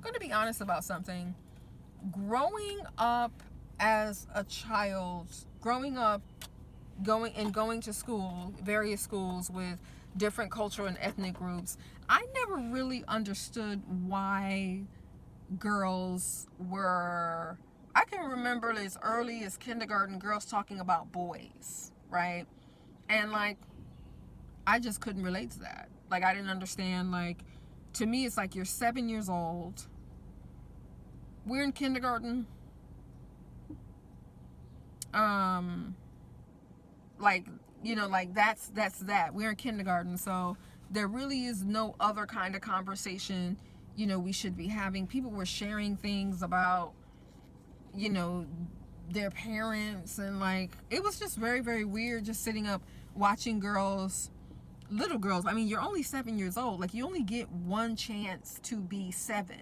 going to be honest about something. Growing up as a child, growing up, going to school, various schools with different cultural and ethnic groups, I never really understood why girls were. I can remember as early as kindergarten, girls talking about boys, right? And like, I just couldn't relate to that. Like, I didn't understand. Like, to me, it's like you're 7 years old. We're in kindergarten. Um, like, like that's that. We're in kindergarten, so there really is no other kind of conversation. We should be having. People were sharing things about, you know, their parents, and like it was just very, very weird. Just sitting up watching girls, little girls. I mean, you're only 7 years old. Like, you only get one chance to be 7.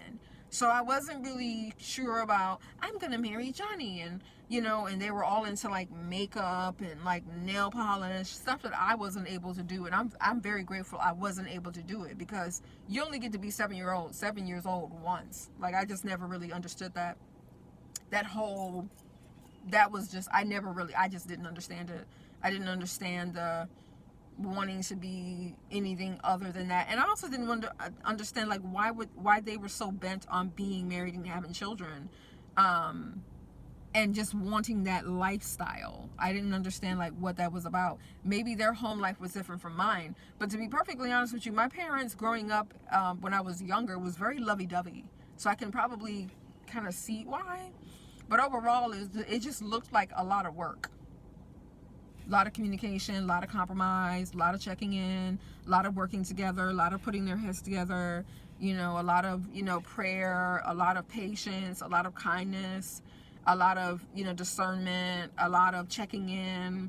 So I wasn't really sure about, I'm gonna marry Johnny, and and they were all into like makeup and like nail polish stuff that I wasn't able to do, and I'm very grateful I wasn't able to do it, because you only get to be 7 years old once. Like, I just never really understood that whole, that was just, I just didn't understand it. I didn't understand the wanting to be anything other than that. And I also didn't understand like why they were so bent on being married and having children, and just wanting that lifestyle. I didn't understand like what that was about. Maybe their home life was different from mine, but to be perfectly honest with you, my parents growing up, when I was younger, was very lovey-dovey, so I can probably kind of see why. But overall, it just looked like a lot of work, a lot of communication, a lot of compromise, a lot of checking in, a lot of working together, a lot of putting their heads together, a lot of, prayer, a lot of patience, a lot of kindness, a lot of, discernment, a lot of checking in.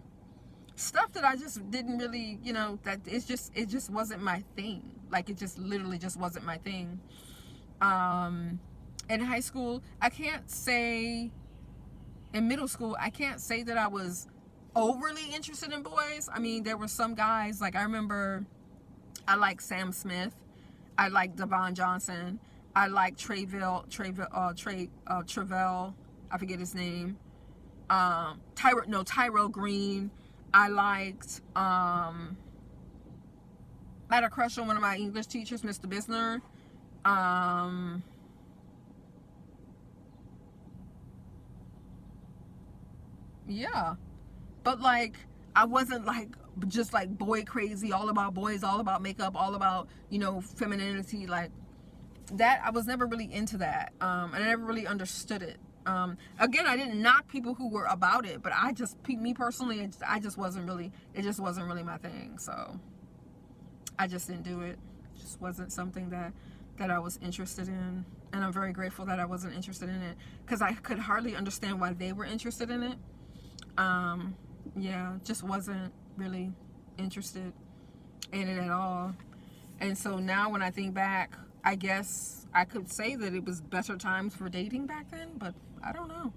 Stuff that I just didn't really, that it just wasn't my thing. Like, it just literally just wasn't my thing. In high school, I can't say, in middle school, I can't say that I was overly interested in boys. I mean, there were some guys, like I remember I liked Sam Smith. I liked Devon Johnson. I liked Travell. I forget his name. Tyrell Green. I liked, I had a crush on one of my English teachers, Mr. Bisner. Yeah. But like, I wasn't like just like boy crazy, all about boys, all about makeup, all about, femininity. Like, that, I was never really into that. And I never really understood it. Again, I didn't knock people who were about it, but me personally, it just wasn't really my thing. So I just didn't do it. It just wasn't something that I was interested in. And I'm very grateful that I wasn't interested in it, because I could hardly understand why they were interested in it. Yeah, just wasn't really interested in it at all. And so now when I think back, I guess I could say that it was better times for dating back then, but I don't know.